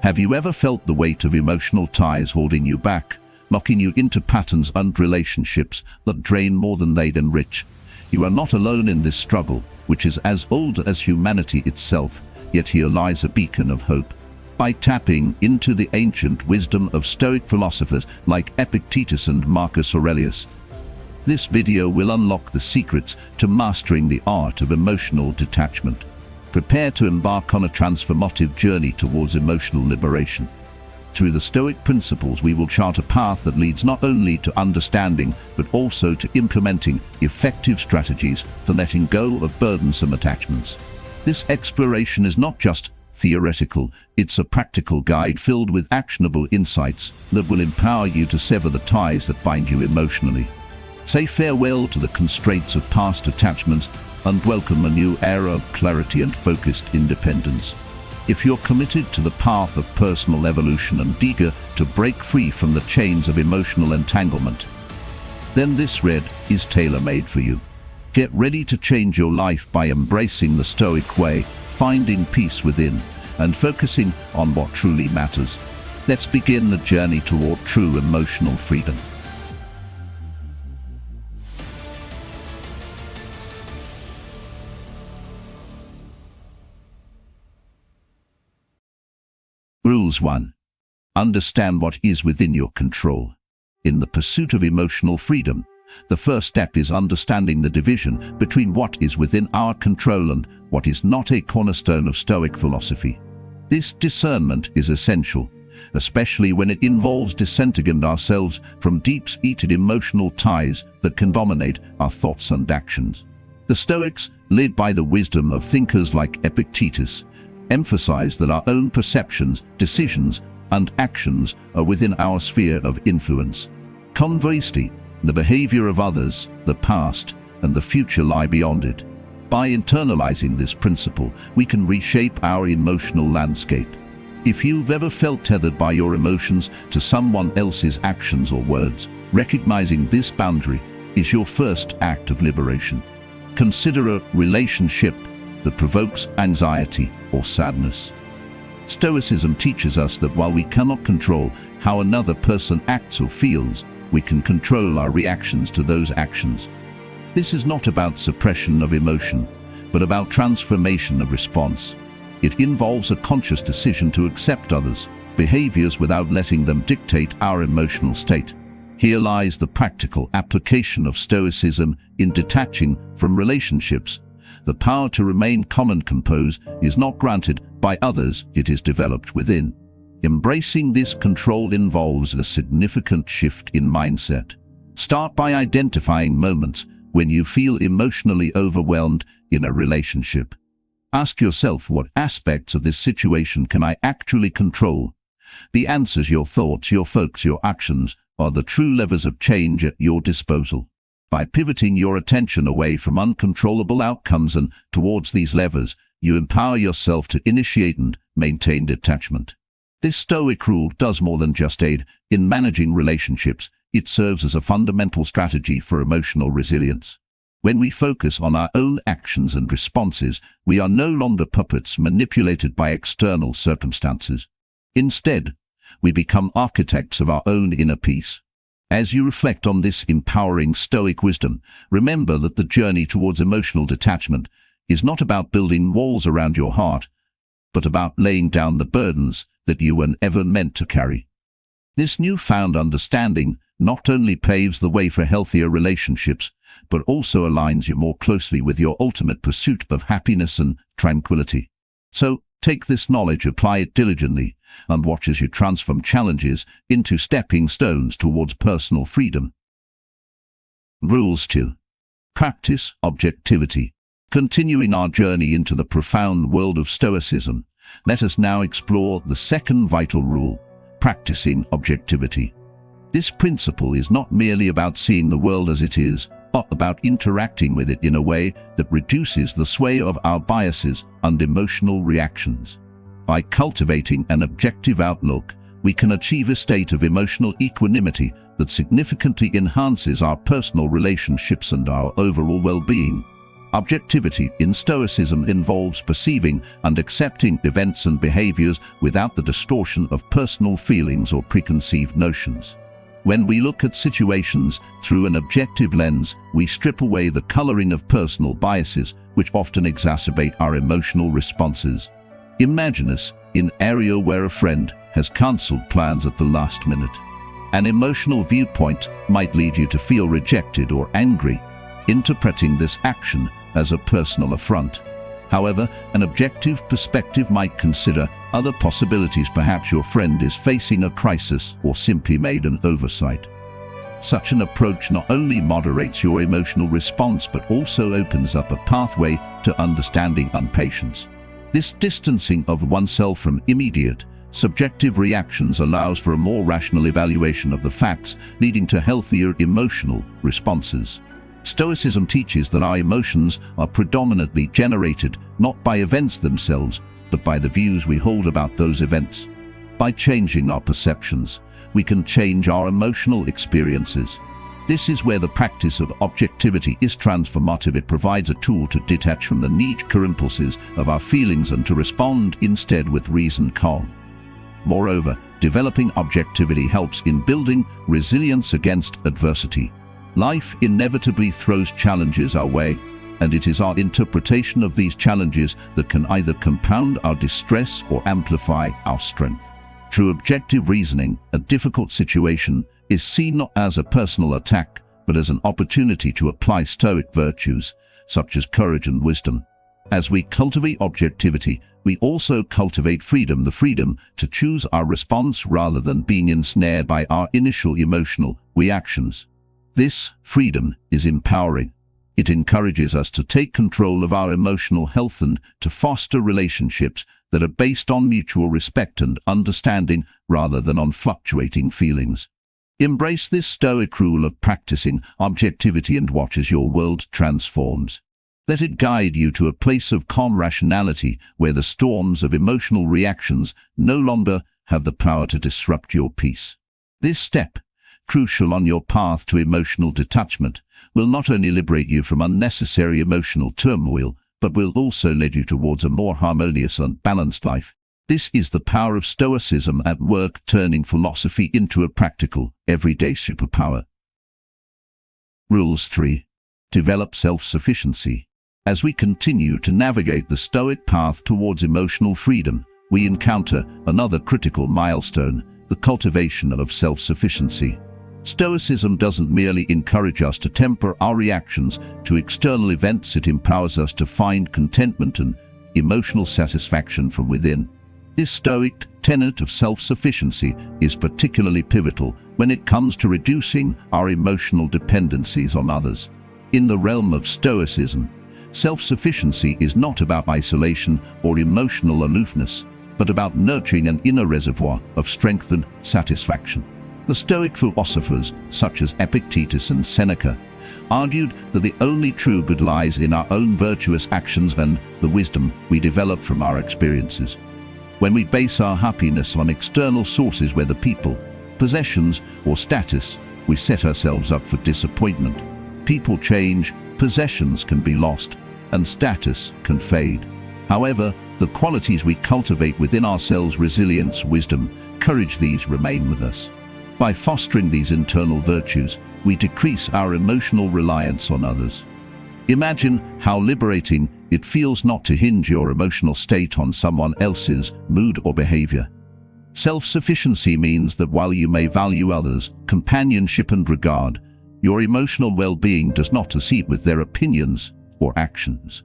Have you ever felt the weight of emotional ties holding you back, locking you into patterns and relationships that drain more than they'd enrich? You are not alone in this struggle, which is as old as humanity itself, yet here lies a beacon of hope. By tapping into the ancient wisdom of Stoic philosophers like Epictetus and Marcus Aurelius, this video will unlock the secrets to mastering the art of emotional detachment. Prepare to embark on a transformative journey towards emotional liberation. Through the Stoic principles, we will chart a path that leads not only to understanding, but also to implementing effective strategies for letting go of burdensome attachments. This exploration is not just theoretical, it's a practical guide filled with actionable insights that will empower you to sever the ties that bind you emotionally. Say farewell to the constraints of past attachments and welcome a new era of clarity and focused independence. If you're committed to the path of personal evolution and eager to break free from the chains of emotional entanglement, then this read is tailor-made for you. Get ready to change your life by embracing the Stoic way, finding peace within, and focusing on what truly matters. Let's begin the journey toward true emotional freedom. Rules 1. Understand what is within your control. In the pursuit of emotional freedom, the first step is understanding the division between what is within our control and what is not, a cornerstone of Stoic philosophy. This discernment is essential, especially when it involves disentangling ourselves from deep-seated emotional ties that can dominate our thoughts and actions. The Stoics, led by the wisdom of thinkers like Epictetus, emphasize that our own perceptions, decisions, and actions are within our sphere of influence. Conversely, the behavior of others, the past, and the future lie beyond it. By internalizing this principle, we can reshape our emotional landscape. If you've ever felt tethered by your emotions to someone else's actions or words, recognizing this boundary is your first act of liberation. Consider a relationship that provokes anxiety or sadness. Stoicism teaches us that while we cannot control how another person acts or feels, we can control our reactions to those actions. This is not about suppression of emotion, but about transformation of response. It involves a conscious decision to accept others' behaviors without letting them dictate our emotional state. Here lies the practical application of Stoicism in detaching from relationships. The power to remain calm and composed is not granted by others, it is developed within. Embracing this control involves a significant shift in mindset. Start by identifying moments when you feel emotionally overwhelmed in a relationship. Ask yourself, what aspects of this situation can I actually control? The answers: your thoughts, your focus, your actions are the true levers of change at your disposal. By pivoting your attention away from uncontrollable outcomes and towards these levers, you empower yourself to initiate and maintain detachment. This Stoic rule does more than just aid in managing relationships. It serves as a fundamental strategy for emotional resilience. When we focus on our own actions and responses, we are no longer puppets manipulated by external circumstances. Instead, we become architects of our own inner peace. As you reflect on this empowering Stoic wisdom, remember that the journey towards emotional detachment is not about building walls around your heart, but about laying down the burdens that you were never meant to carry. This newfound understanding not only paves the way for healthier relationships, but also aligns you more closely with your ultimate pursuit of happiness and tranquility. So, take this knowledge, apply it diligently, and watch as you transform challenges into stepping stones towards personal freedom. Rules 2. Practice objectivity. Continuing our journey into the profound world of Stoicism, let us now explore the second vital rule: practicing objectivity. This principle is not merely about seeing the world as it is, but about interacting with it in a way that reduces the sway of our biases and emotional reactions. By cultivating an objective outlook, we can achieve a state of emotional equanimity that significantly enhances our personal relationships and our overall well-being. Objectivity in Stoicism involves perceiving and accepting events and behaviors without the distortion of personal feelings or preconceived notions. When we look at situations through an objective lens, we strip away the coloring of personal biases, which often exacerbate our emotional responses. Imagine us in an area where a friend has cancelled plans at the last minute. An emotional viewpoint might lead you to feel rejected or angry, interpreting this action as a personal affront. However, an objective perspective might consider other possibilities. Perhaps your friend is facing a crisis or simply made an oversight. Such an approach not only moderates your emotional response but also opens up a pathway to understanding and patience. This distancing of oneself from immediate, subjective reactions allows for a more rational evaluation of the facts, leading to healthier emotional responses. Stoicism teaches that our emotions are predominantly generated not by events themselves, but by the views we hold about those events. By changing our perceptions, we can change our emotional experiences. This is where the practice of objectivity is transformative. It provides a tool to detach from the knee-jerk impulses of our feelings and to respond instead with reasoned calm. Moreover, developing objectivity helps in building resilience against adversity. Life inevitably throws challenges our way, and it is our interpretation of these challenges that can either compound our distress or amplify our strength. Through objective reasoning, a difficult situation is seen not as a personal attack, but as an opportunity to apply Stoic virtues, such as courage and wisdom. As we cultivate objectivity, we also cultivate freedom, the freedom to choose our response rather than being ensnared by our initial emotional reactions. This freedom is empowering. It encourages us to take control of our emotional health and to foster relationships that are based on mutual respect and understanding rather than on fluctuating feelings. Embrace this Stoic rule of practicing objectivity and watch as your world transforms. Let it guide you to a place of calm rationality where the storms of emotional reactions no longer have the power to disrupt your peace. This step, crucial on your path to emotional detachment, will not only liberate you from unnecessary emotional turmoil, but will also lead you towards a more harmonious and balanced life. This is the power of Stoicism at work, turning philosophy into a practical, everyday superpower. Rules 3. Develop self-sufficiency. As we continue to navigate the Stoic path towards emotional freedom, we encounter another critical milestone, the cultivation of self-sufficiency. Stoicism doesn't merely encourage us to temper our reactions to external events, it empowers us to find contentment and emotional satisfaction from within. This Stoic tenet of self-sufficiency is particularly pivotal when it comes to reducing our emotional dependencies on others. In the realm of Stoicism, self-sufficiency is not about isolation or emotional aloofness, but about nurturing an inner reservoir of strength and satisfaction. The Stoic philosophers, such as Epictetus and Seneca, argued that the only true good lies in our own virtuous actions and the wisdom we develop from our experiences. When we base our happiness on external sources, whether people, possessions, or status, we set ourselves up for disappointment. People change, possessions can be lost, and status can fade. However, the qualities we cultivate within ourselves, resilience, wisdom, courage, these remain with us. By fostering these internal virtues, we decrease our emotional reliance on others. Imagine how liberating it feels not to hinge your emotional state on someone else's mood or behavior. Self-sufficiency means that while you may value others' companionship and regard, your emotional well-being does not accede with their opinions or actions.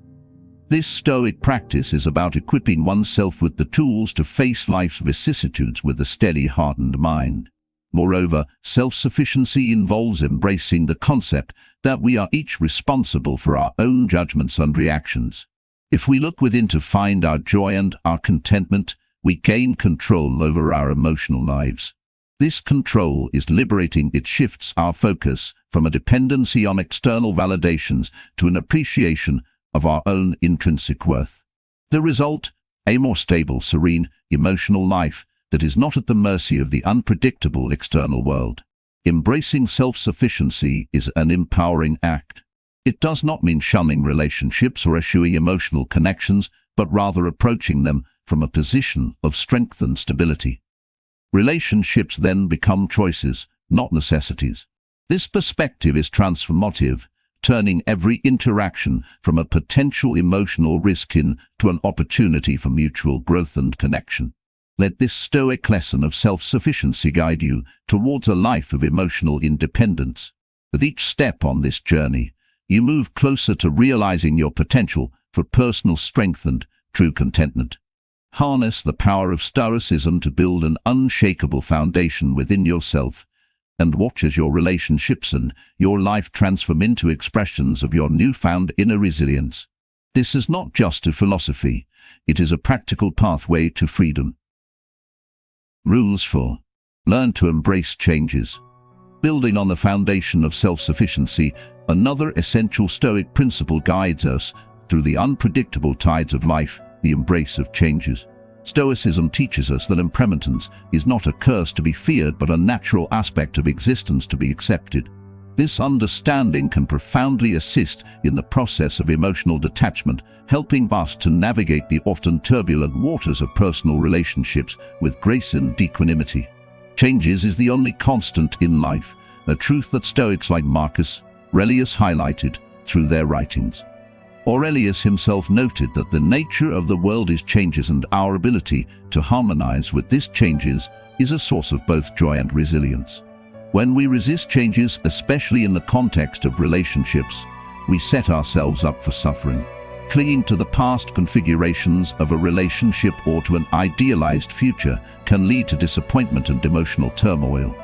This Stoic practice is about equipping oneself with the tools to face life's vicissitudes with a steady, hardened mind. Moreover, self-sufficiency involves embracing the concept that we are each responsible for our own judgments and reactions. If we look within to find our joy and our contentment, we gain control over our emotional lives. This control is liberating. It shifts our focus from a dependency on external validations to an appreciation of our own intrinsic worth. The result, a more stable, serene, emotional life that is not at the mercy of the unpredictable external world. Embracing self-sufficiency is an empowering act. It does not mean shunning relationships or eschewing emotional connections, but rather approaching them from a position of strength and stability. Relationships then become choices, not necessities. This perspective is transformative, turning every interaction from a potential emotional risk into an opportunity for mutual growth and connection. Let this Stoic lesson of self-sufficiency guide you towards a life of emotional independence. With each step on this journey, you move closer to realizing your potential for personal strength and true contentment. Harness the power of Stoicism to build an unshakable foundation within yourself, and watch as your relationships and your life transform into expressions of your newfound inner resilience. This is not just a philosophy, it is a practical pathway to freedom. Rules 4. Learn to embrace changes. Building on the foundation of self-sufficiency, another essential Stoic principle guides us through the unpredictable tides of life, the embrace of changes. Stoicism teaches us that impermanence is not a curse to be feared but a natural aspect of existence to be accepted. This understanding can profoundly assist in the process of emotional detachment, helping us to navigate the often turbulent waters of personal relationships with grace and equanimity. Changes is the only constant in life, a truth that Stoics like Marcus Aurelius highlighted through their writings. Aurelius himself noted that the nature of the world is changes, and our ability to harmonize with this changes is a source of both joy and resilience. When we resist changes, especially in the context of relationships, we set ourselves up for suffering. Clinging to the past configurations of a relationship or to an idealized future can lead to disappointment and emotional turmoil.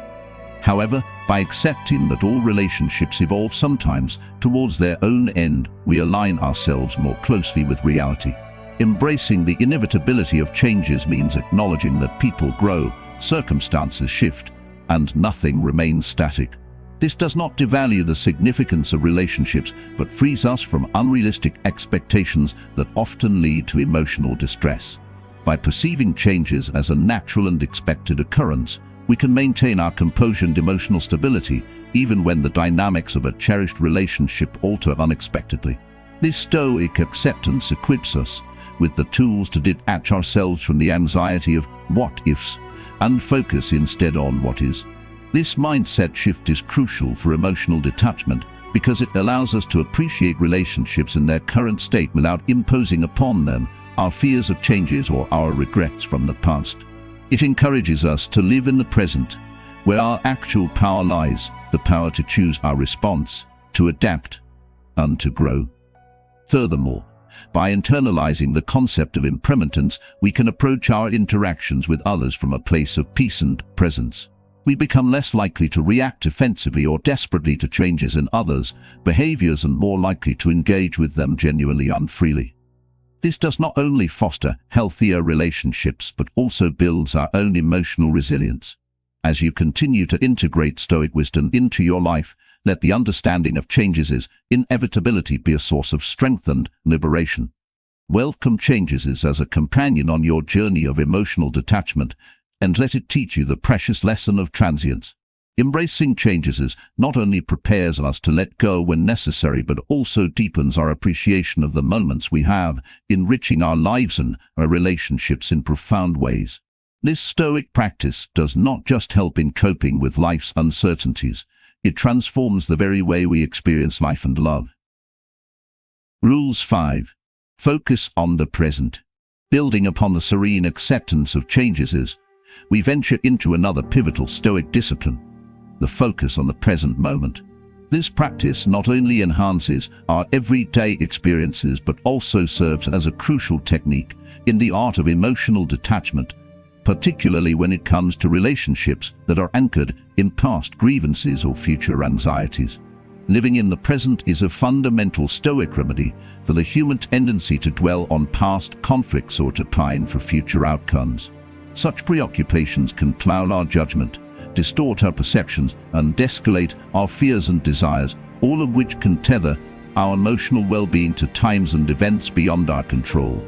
However, by accepting that all relationships evolve sometimes towards their own end, we align ourselves more closely with reality. Embracing the inevitability of changes means acknowledging that people grow, circumstances shift, and nothing remains static. This does not devalue the significance of relationships, but frees us from unrealistic expectations that often lead to emotional distress. By perceiving changes as a natural and expected occurrence, we can maintain our composure and emotional stability even when the dynamics of a cherished relationship alter unexpectedly. This Stoic acceptance equips us with the tools to detach ourselves from the anxiety of what-ifs and focus instead on what is. This mindset shift is crucial for emotional detachment because it allows us to appreciate relationships in their current state without imposing upon them our fears of changes or our regrets from the past. It encourages us to live in the present, where our actual power lies, the power to choose our response, to adapt, and to grow. Furthermore, by internalizing the concept of impermanence, we can approach our interactions with others from a place of peace and presence. We become less likely to react defensively or desperately to changes in others' behaviors and more likely to engage with them genuinely and freely. This does not only foster healthier relationships but also builds our own emotional resilience. As you continue to integrate Stoic wisdom into your life, let the understanding of changes' inevitability be a source of strength and liberation. Welcome changes as a companion on your journey of emotional detachment, and let it teach you the precious lesson of transience. Embracing changes not only prepares us to let go when necessary but also deepens our appreciation of the moments we have, enriching our lives and our relationships in profound ways. This Stoic practice does not just help in coping with life's uncertainties, it transforms the very way we experience life and love. Rules 5. Focus on the present. Building upon the serene acceptance of changes, we venture into another pivotal Stoic discipline: the focus on the present moment. This practice not only enhances our everyday experiences but also serves as a crucial technique in the art of emotional detachment, particularly when it comes to relationships that are anchored in past grievances or future anxieties. Living in the present is a fundamental Stoic remedy for the human tendency to dwell on past conflicts or to pine for future outcomes. Such preoccupations can cloud our judgment, distort our perceptions, and escalate our fears and desires, all of which can tether our emotional well-being to times and events beyond our control.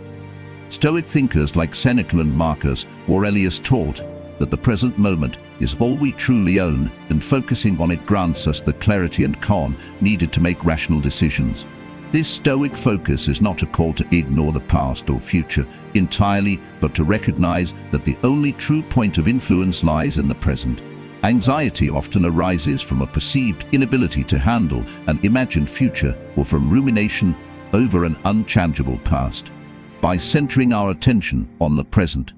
Stoic thinkers like Seneca and Marcus Aurelius taught that the present moment is all we truly own, and focusing on it grants us the clarity and calm needed to make rational decisions. This Stoic focus is not a call to ignore the past or future entirely, but to recognize that the only true point of influence lies in the present. Anxiety often arises from a perceived inability to handle an imagined future or from rumination over an unchangeable past. By centering our attention on the present,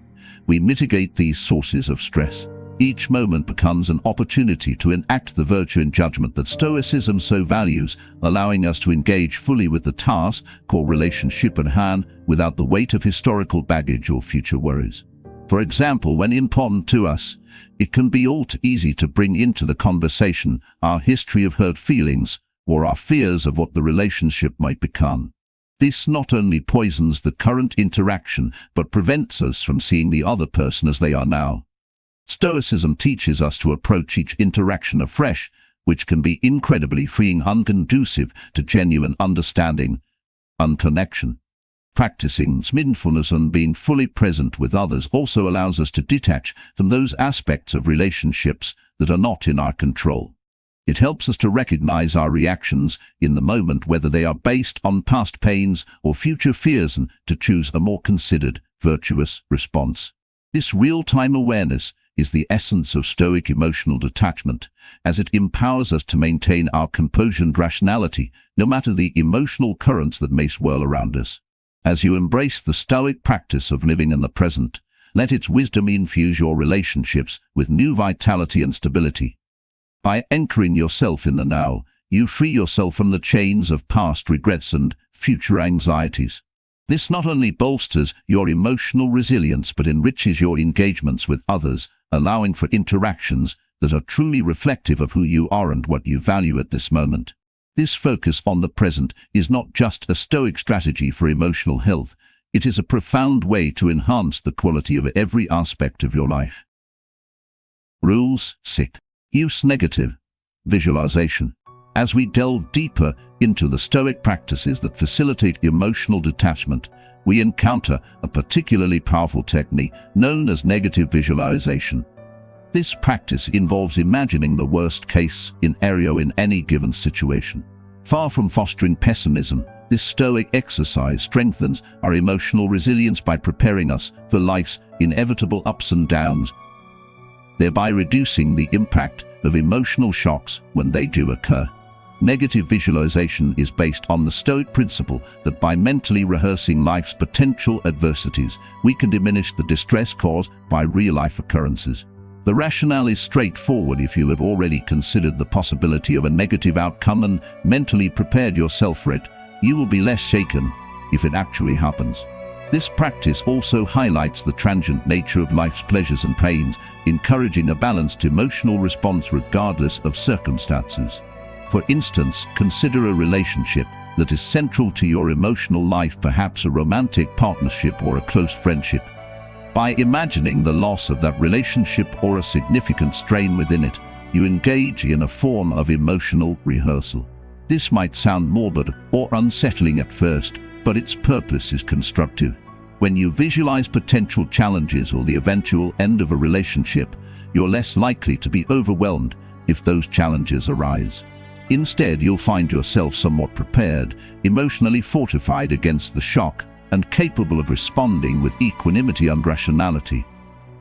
we mitigate these sources of stress. Each moment becomes an opportunity to enact the virtue and judgment that Stoicism so values, allowing us to engage fully with the task or relationship at hand without the weight of historical baggage or future worries. For example, when important to us, it can be all too easy to bring into the conversation our history of hurt feelings or our fears of what the relationship might become. This not only poisons the current interaction, but prevents us from seeing the other person as they are now. Stoicism teaches us to approach each interaction afresh, which can be incredibly freeing and conducive to genuine understanding and connection. Practicing mindfulness and being fully present with others also allows us to detach from those aspects of relationships that are not in our control. It helps us to recognize our reactions in the moment, whether they are based on past pains or future fears, and to choose a more considered, virtuous response. This real-time awareness is the essence of Stoic emotional detachment, as it empowers us to maintain our composure and rationality, no matter the emotional currents that may swirl around us. As you embrace the Stoic practice of living in the present, let its wisdom infuse your relationships with new vitality and stability. By anchoring yourself in the now, you free yourself from the chains of past regrets and future anxieties. This not only bolsters your emotional resilience but enriches your engagements with others, allowing for interactions that are truly reflective of who you are and what you value at this moment. This focus on the present is not just a Stoic strategy for emotional health, it is a profound way to enhance the quality of every aspect of your life. Rules 6. Use negative visualization. As we delve deeper into the Stoic practices that facilitate emotional detachment, we encounter a particularly powerful technique known as negative visualization. This practice involves imagining the worst-case scenario in any given situation. Far from fostering pessimism, this Stoic exercise strengthens our emotional resilience by preparing us for life's inevitable ups and downs, thereby reducing the impact of emotional shocks when they do occur. Negative visualization is based on the Stoic principle that by mentally rehearsing life's potential adversities, we can diminish the distress caused by real-life occurrences. The rationale is straightforward. If you have already considered the possibility of a negative outcome and mentally prepared yourself for it, you will be less shaken if it actually happens. This practice also highlights the transient nature of life's pleasures and pains, encouraging a balanced emotional response regardless of circumstances. For instance, consider a relationship that is central to your emotional life, perhaps a romantic partnership or a close friendship. By imagining the loss of that relationship or a significant strain within it, you engage in a form of emotional rehearsal. This might sound morbid or unsettling at first, but its purpose is constructive. When you visualize potential challenges or the eventual end of a relationship, you're less likely to be overwhelmed if those challenges arise. Instead, you'll find yourself somewhat prepared, emotionally fortified against the shock, and capable of responding with equanimity and rationality.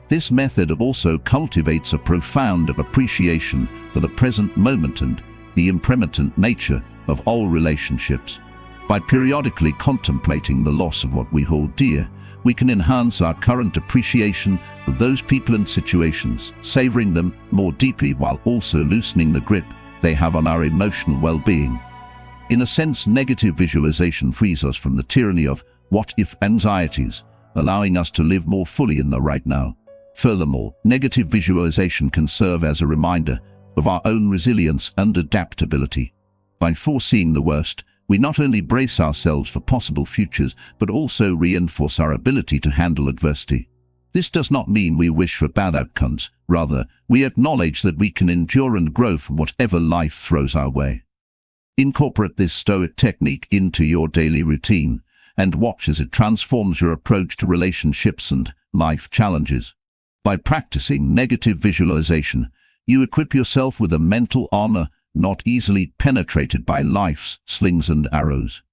This method also cultivates a profound appreciation for the present moment and the impermanent nature of all relationships. By periodically contemplating the loss of what we hold dear, we can enhance our current appreciation of those people and situations, savoring them more deeply while also loosening the grip they have on our emotional well-being. In a sense, negative visualization frees us from the tyranny of what-if anxieties, allowing us to live more fully in the right now. Furthermore, negative visualization can serve as a reminder of our own resilience and adaptability. By foreseeing the worst, we not only brace ourselves for possible futures, but also reinforce our ability to handle adversity. This does not mean we wish for bad outcomes. Rather, we acknowledge that we can endure and grow from whatever life throws our way. Incorporate this Stoic technique into your daily routine, and watch as it transforms your approach to relationships and life challenges. By practicing negative visualization, you equip yourself with a mental armor not easily penetrated by life's slings and arrows.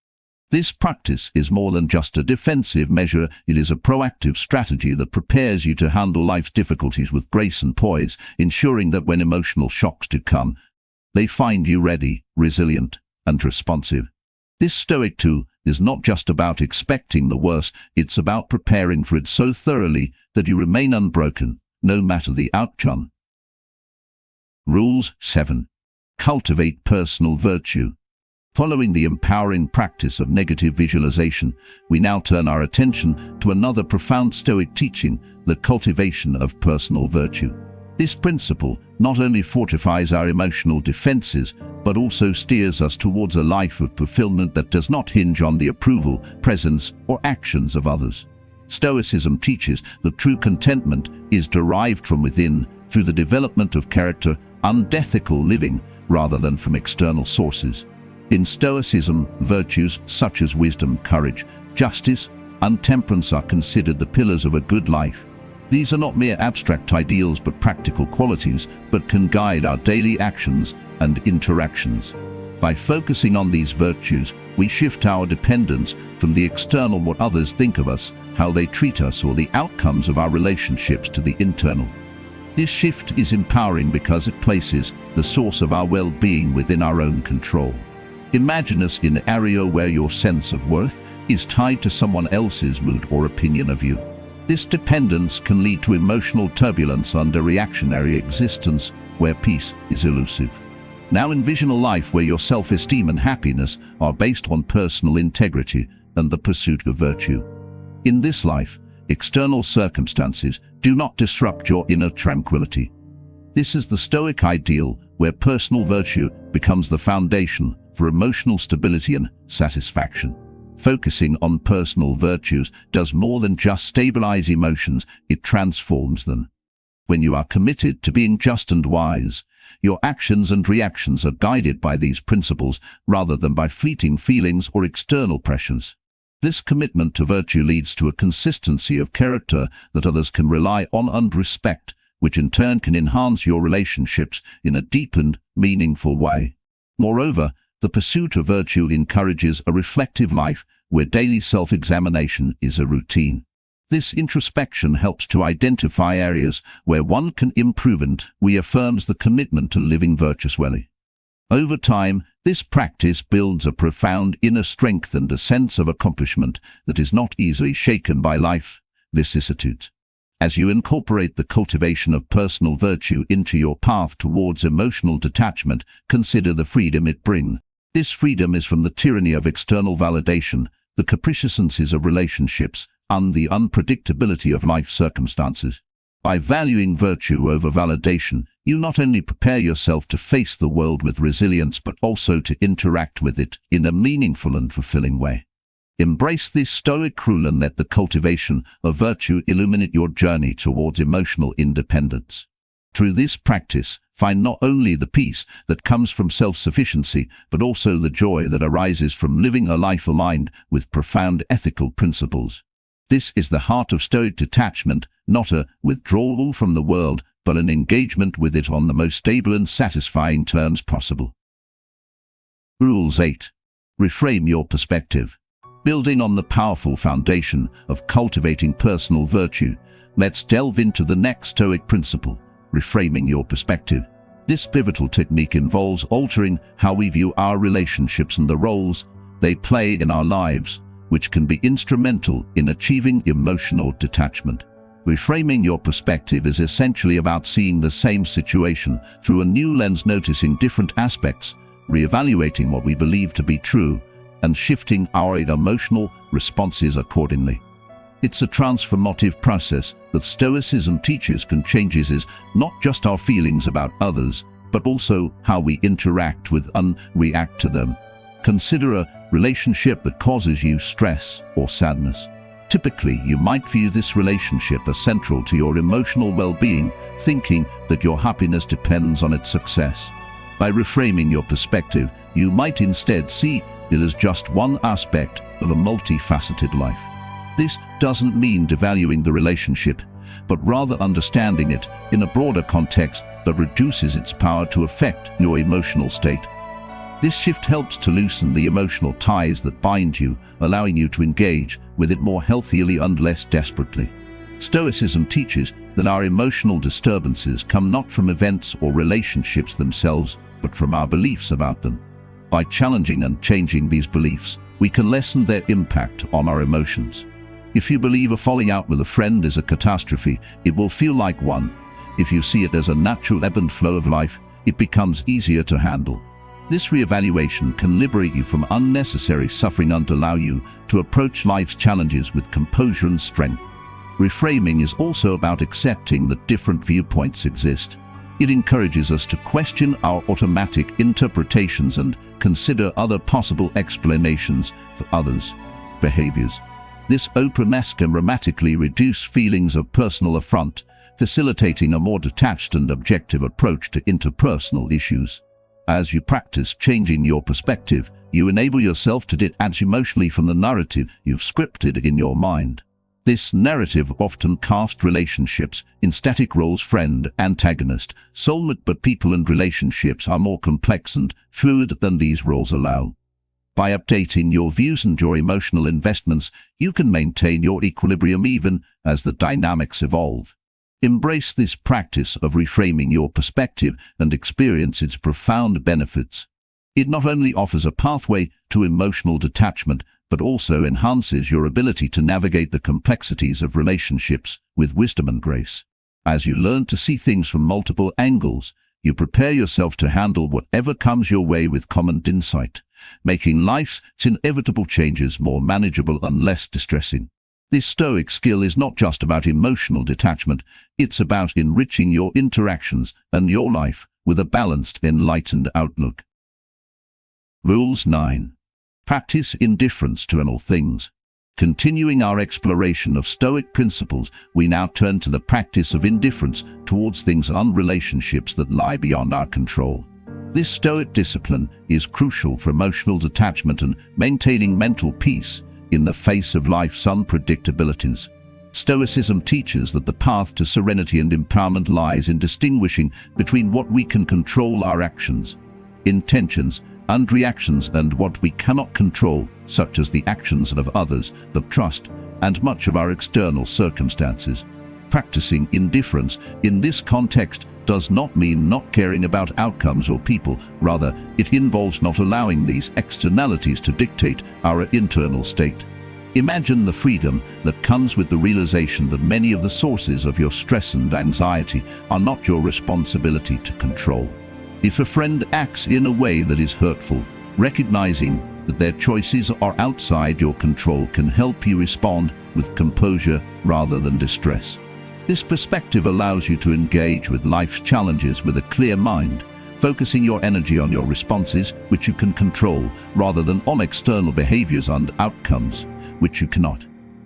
This practice is more than just a defensive measure, it is a proactive strategy that prepares you to handle life's difficulties with grace and poise, ensuring that when emotional shocks do come, they find you ready, resilient, and responsive. This Stoic tool is not just about expecting the worst, it's about preparing for it so thoroughly that you remain unbroken, no matter the outcome. Rules 7. Cultivate personal virtue. Following the empowering practice of negative visualization, we now turn our attention to another profound Stoic teaching, the cultivation of personal virtue. This principle not only fortifies our emotional defenses, but also steers us towards a life of fulfillment that does not hinge on the approval, presence, or actions of others. Stoicism teaches that true contentment is derived from within through the development of character, unethical living, rather than from external sources. In Stoicism, virtues such as wisdom, courage, justice, and temperance are considered the pillars of a good life. These are not mere abstract ideals but practical qualities that can guide our daily actions and interactions. By focusing on these virtues, we shift our dependence from the external, what others think of us, how they treat us, or the outcomes of our relationships, to the internal. This shift is empowering because it places the source of our well-being within our own control. Imagine us in an area where your sense of worth is tied to someone else's mood or opinion of you. This dependence can lead to emotional turbulence and a reactionary existence where peace is elusive. Now envision a life where your self-esteem and happiness are based on personal integrity and the pursuit of virtue. In this life, external circumstances do not disrupt your inner tranquility. This is the Stoic ideal where personal virtue becomes the foundation for emotional stability and satisfaction. Focusing on personal virtues does more than just stabilize emotions, it transforms them. When you are committed to being just and wise, your actions and reactions are guided by these principles rather than by fleeting feelings or external pressures. This commitment to virtue leads to a consistency of character that others can rely on and respect, which in turn can enhance your relationships in a deep and meaningful way. Moreover, the pursuit of virtue encourages a reflective life where daily self-examination is a routine. This introspection helps to identify areas where one can improve and reaffirms the commitment to living virtuously. Over time, this practice builds a profound inner strength and a sense of accomplishment that is not easily shaken by life's vicissitudes. As you incorporate the cultivation of personal virtue into your path towards emotional detachment, consider the freedom it brings. This freedom is from the tyranny of external validation, the capriciousnesses of relationships, and the unpredictability of life circumstances. By valuing virtue over validation, you not only prepare yourself to face the world with resilience but also to interact with it in a meaningful and fulfilling way. Embrace this Stoic rule and let the cultivation of virtue illuminate your journey towards emotional independence. Through this practice, find not only the peace that comes from self-sufficiency, but also the joy that arises from living a life aligned with profound ethical principles. This is the heart of Stoic detachment, not a withdrawal from the world, but an engagement with it on the most stable and satisfying terms possible. Rules 8. Reframe your perspective. Building on the powerful foundation of cultivating personal virtue, let's delve into the next Stoic principle, reframing your perspective. This pivotal technique involves altering how we view our relationships and the roles they play in our lives, which can be instrumental in achieving emotional detachment. Reframing your perspective is essentially about seeing the same situation through a new lens, noticing different aspects, reevaluating what we believe to be true, and shifting our emotional responses accordingly. It's a transformative process that Stoicism teaches can changes not just our feelings about others, but also how we interact with and react to them. Consider a relationship that causes you stress or sadness. Typically, you might view this relationship as central to your emotional well-being, thinking that your happiness depends on its success. By reframing your perspective, you might instead see it as just one aspect of a multifaceted life. This doesn't mean devaluing the relationship, but rather understanding it in a broader context that reduces its power to affect your emotional state. This shift helps to loosen the emotional ties that bind you, allowing you to engage with it more healthily and less desperately. Stoicism teaches that our emotional disturbances come not from events or relationships themselves, but from our beliefs about them. By challenging and changing these beliefs, we can lessen their impact on our emotions. If you believe a falling out with a friend is a catastrophe, it will feel like one. If you see it as a natural ebb and flow of life, it becomes easier to handle. This reevaluation can liberate you from unnecessary suffering and allow you to approach life's challenges with composure and strength. Reframing is also about accepting that different viewpoints exist. It encourages us to question our automatic interpretations and consider other possible explanations for others' behaviors. This openness can dramatically reduce feelings of personal affront, facilitating a more detached and objective approach to interpersonal issues. As you practice changing your perspective, you enable yourself to detach emotionally from the narrative you've scripted in your mind. This narrative often casts relationships in static roles: friend, antagonist, soulmate, but people and relationships are more complex and fluid than these roles allow. By updating your views and your emotional investments, you can maintain your equilibrium even as the dynamics evolve. Embrace this practice of reframing your perspective and experience its profound benefits. It not only offers a pathway to emotional detachment, but also enhances your ability to navigate the complexities of relationships with wisdom and grace. As you learn to see things from multiple angles, you prepare yourself to handle whatever comes your way with common insight, making life's inevitable changes more manageable and less distressing. This Stoic skill is not just about emotional detachment, it's about enriching your interactions and your life with a balanced, enlightened outlook. Rules 9. Practice indifference to all things. Continuing our exploration of Stoic principles, we now turn to the practice of indifference towards things and relationships that lie beyond our control. This Stoic discipline is crucial for emotional detachment and maintaining mental peace in the face of life's unpredictabilities. Stoicism teaches that the path to serenity and empowerment lies in distinguishing between what we can control, our actions, intentions, and reactions, and what we cannot control, such as the actions of others, the trust, and much of our external circumstances. Practicing indifference in this context does not mean not caring about outcomes or people. Rather, it involves not allowing these externalities to dictate our internal state. Imagine the freedom that comes with the realization that many of the sources of your stress and anxiety are not your responsibility to control. If a friend acts in a way that is hurtful, recognizing that their choices are outside your control can help you respond with composure rather than distress. This perspective allows you to engage with life's challenges with a clear mind, focusing your energy on your responses, which you can control, rather than on external behaviors and outcomes, which you cannot.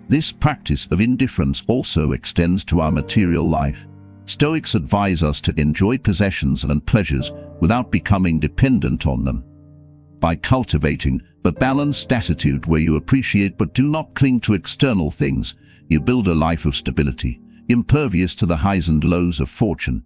This practice of indifference also extends to our material life. Stoics advise us to enjoy possessions and pleasures without becoming dependent on them. By cultivating a balanced attitude where you appreciate but do not cling to external things, you build a life of stability, impervious to the highs and lows of fortune.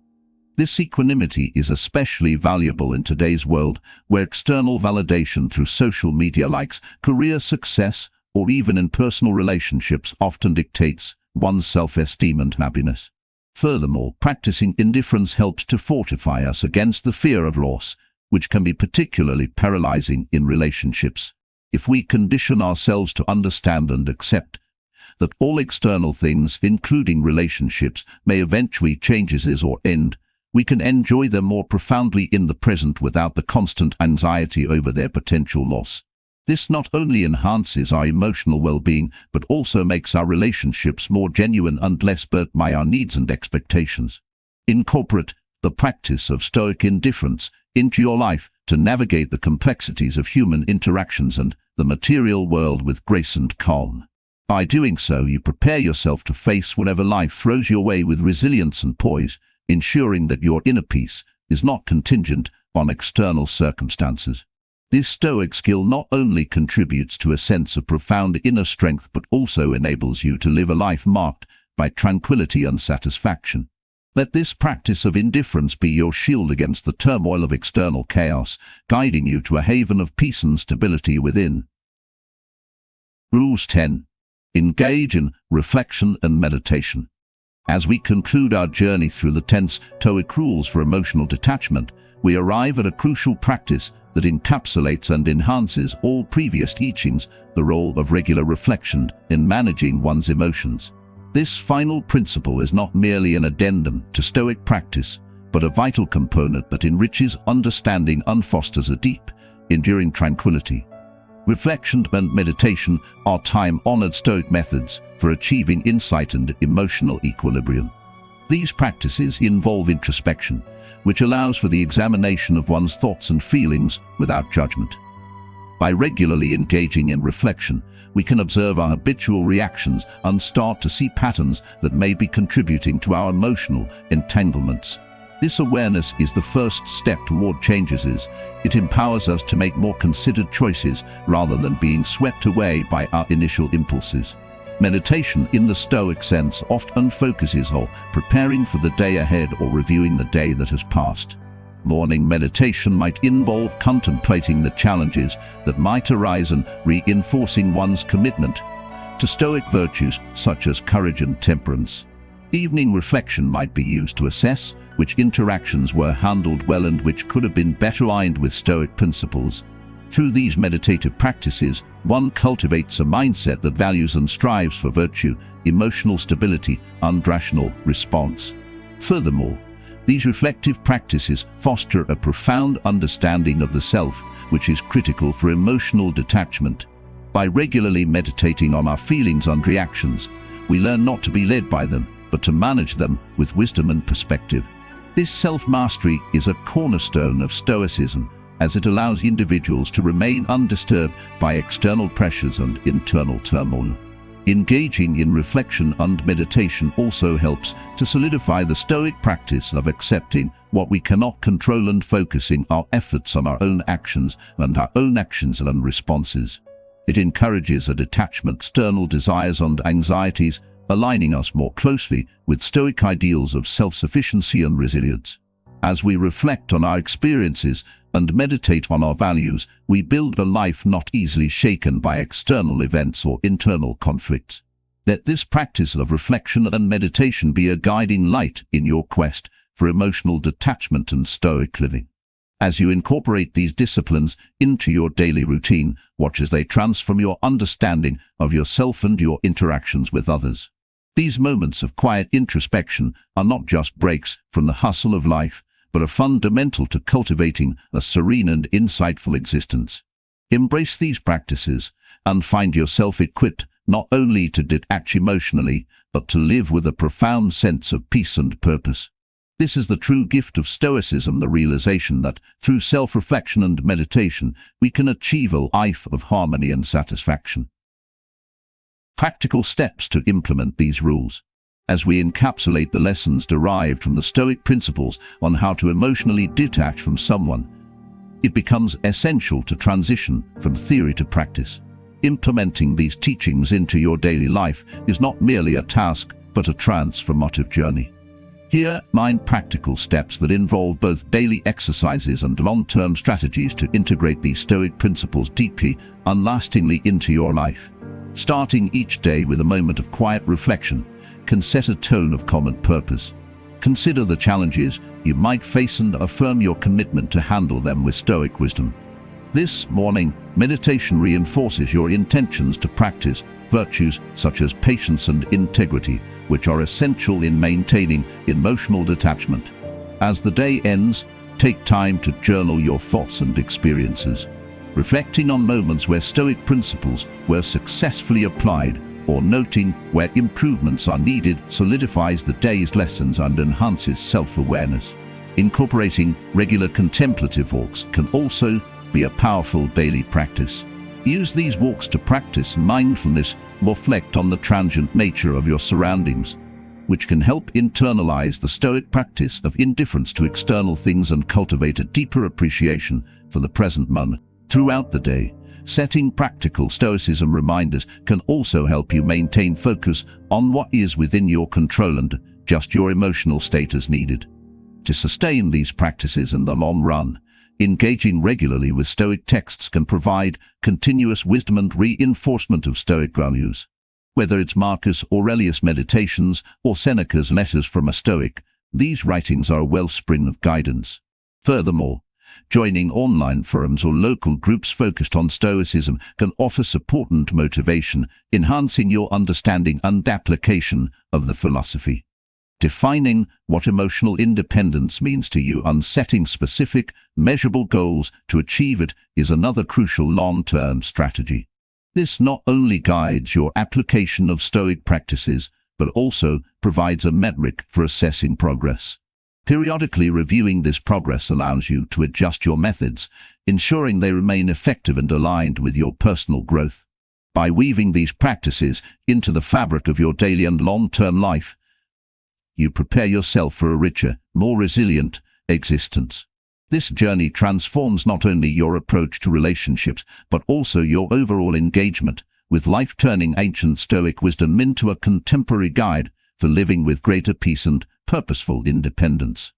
This equanimity is especially valuable in today's world, where external validation through social media, likes, career success, or even in personal relationships often dictates one's self-esteem and happiness. Furthermore, practicing indifference helps to fortify us against the fear of loss, which can be particularly paralyzing in relationships. If we condition ourselves to understand and accept that all external things, including relationships, may eventually change or end, we can enjoy them more profoundly in the present without the constant anxiety over their potential loss. This not only enhances our emotional well-being, but also makes our relationships more genuine and less burdened by our needs and expectations. Incorporate the practice of Stoic indifference into your life to navigate the complexities of human interactions and the material world with grace and calm. By doing so, you prepare yourself to face whatever life throws your way with resilience and poise, ensuring that your inner peace is not contingent on external circumstances. This Stoic skill not only contributes to a sense of profound inner strength, but also enables you to live a life marked by tranquility and satisfaction. Let this practice of indifference be your shield against the turmoil of external chaos, guiding you to a haven of peace and stability within. Rules 10. Engage in reflection and meditation. As we conclude our journey through the 10 Stoic rules for emotional detachment, we arrive at a crucial practice that encapsulates and enhances all previous teachings, the role of regular reflection in managing one's emotions. This final principle is not merely an addendum to Stoic practice, but a vital component that enriches understanding and fosters a deep, enduring tranquility. Reflection and meditation are time-honored Stoic methods for achieving insight and emotional equilibrium. These practices involve introspection, which allows for the examination of one's thoughts and feelings without judgment. By regularly engaging in reflection, we can observe our habitual reactions and start to see patterns that may be contributing to our emotional entanglements. This awareness is the first step toward changes. It empowers us to make more considered choices rather than being swept away by our initial impulses. Meditation, in the Stoic sense, often focuses on preparing for the day ahead or reviewing the day that has passed. Morning meditation might involve contemplating the challenges that might arise and reinforcing one's commitment to Stoic virtues such as courage and temperance. Evening reflection might be used to assess which interactions were handled well and which could have been better aligned with Stoic principles. Through these meditative practices, one cultivates a mindset that values and strives for virtue, emotional stability, and rational response. Furthermore, these reflective practices foster a profound understanding of the self, which is critical for emotional detachment. By regularly meditating on our feelings and reactions, we learn not to be led by them, but to manage them with wisdom and perspective. This self-mastery is a cornerstone of Stoicism, as it allows individuals to remain undisturbed by external pressures and internal turmoil. Engaging in reflection and meditation also helps to solidify the Stoic practice of accepting what we cannot control and focusing our efforts on our own actions and responses. It encourages a detachment from external desires and anxieties, aligning us more closely with Stoic ideals of self-sufficiency and resilience. As we reflect on our experiences and meditate on our values, we build a life not easily shaken by external events or internal conflicts. Let this practice of reflection and meditation be a guiding light in your quest for emotional detachment and Stoic living. As you incorporate these disciplines into your daily routine, watch as they transform your understanding of yourself and your interactions with others. These moments of quiet introspection are not just breaks from the hustle of life, but are fundamental to cultivating a serene and insightful existence. Embrace these practices and find yourself equipped not only to detach emotionally, but to live with a profound sense of peace and purpose. This is the true gift of Stoicism, the realization that through self-reflection and meditation, we can achieve a life of harmony and satisfaction. Practical steps to implement these rules. As we encapsulate the lessons derived from the Stoic principles on how to emotionally detach from someone, it becomes essential to transition from theory to practice. Implementing these teachings into your daily life is not merely a task, but a transformative journey. Here are 9 practical steps that involve both daily exercises and long-term strategies to integrate these Stoic principles deeply and lastingly into your life. Starting each day with a moment of quiet reflection can set a tone of common purpose. Consider the challenges you might face and affirm your commitment to handle them with Stoic wisdom. This morning, meditation reinforces your intentions to practice virtues such as patience and integrity, which are essential in maintaining emotional detachment. As the day ends, take time to journal your thoughts and experiences. Reflecting on moments where Stoic principles were successfully applied or noting where improvements are needed solidifies the day's lessons and enhances self-awareness. Incorporating regular contemplative walks can also be a powerful daily practice. Use these walks to practice mindfulness, reflect on the transient nature of your surroundings, which can help internalize the Stoic practice of indifference to external things and cultivate a deeper appreciation for the present moment. Throughout the day, Setting practical Stoicism reminders can also help you maintain focus on what is within your control and just your emotional state as needed. To sustain these practices in the long run, engaging regularly with Stoic texts can provide continuous wisdom and reinforcement of Stoic values. Whether it's Marcus Aurelius' Meditations or Seneca's Letters from a Stoic, these writings are a wellspring of guidance. Furthermore, joining online forums or local groups focused on Stoicism can offer support and motivation, enhancing your understanding and application of the philosophy. Defining what emotional independence means to you and setting specific, measurable goals to achieve it is another crucial long-term strategy. This not only guides your application of Stoic practices, but also provides a metric for assessing progress. Periodically reviewing this progress allows you to adjust your methods, ensuring they remain effective and aligned with your personal growth. By weaving these practices into the fabric of your daily and long-term life, you prepare yourself for a richer, more resilient existence. This journey transforms not only your approach to relationships, but also your overall engagement with life, turning ancient Stoic wisdom into a contemporary guide for living with greater peace and purposeful independence.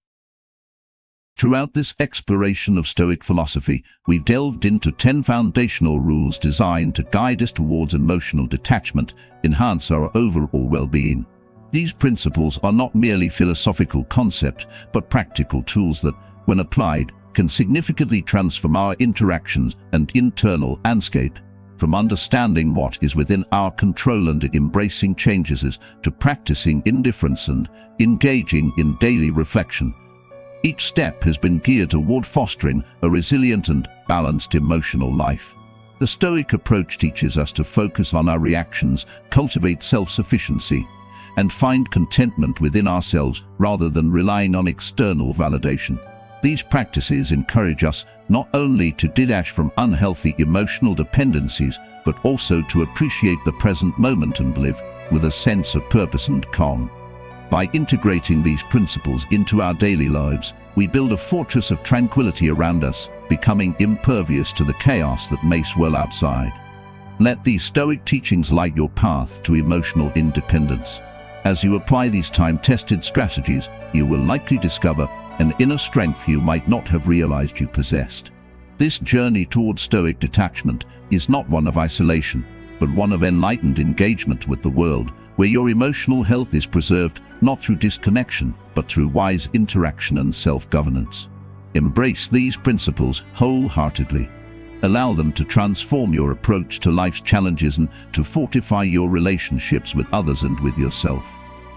Throughout this exploration of Stoic philosophy, we've delved into 10 foundational rules designed to guide us towards emotional detachment, enhance our overall well-being. These principles are not merely philosophical concepts, but practical tools that, when applied, can significantly transform our interactions and internal landscape. From understanding what is within our control and embracing changes to practicing indifference and engaging in daily reflection, each step has been geared toward fostering a resilient and balanced emotional life. The Stoic approach teaches us to focus on our reactions, cultivate self-sufficiency, and find contentment within ourselves rather than relying on external validation. These practices encourage us not only to detach from unhealthy emotional dependencies, but also to appreciate the present moment and live with a sense of purpose and calm. By integrating these principles into our daily lives, we build a fortress of tranquility around us, becoming impervious to the chaos that may swirl outside. Let these Stoic teachings light your path to emotional independence. As you apply these time-tested strategies, you will likely discover an inner strength you might not have realized you possessed. This journey towards Stoic detachment is not one of isolation, but one of enlightened engagement with the world, where your emotional health is preserved not through disconnection, but through wise interaction and self-governance. Embrace these principles wholeheartedly. Allow them to transform your approach to life's challenges and to fortify your relationships with others and with yourself.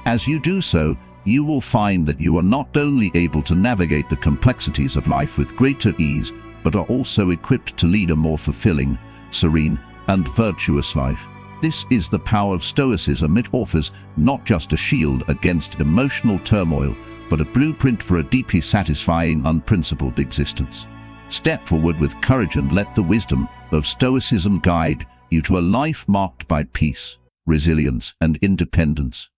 As you do so, you will find that you are not only able to navigate the complexities of life with greater ease, but are also equipped to lead a more fulfilling, serene, and virtuous life. This is the power of Stoicism. It offers not just a shield against emotional turmoil, but a blueprint for a deeply satisfying, unprincipled existence. Step forward with courage and let the wisdom of Stoicism guide you to a life marked by peace, resilience, and independence.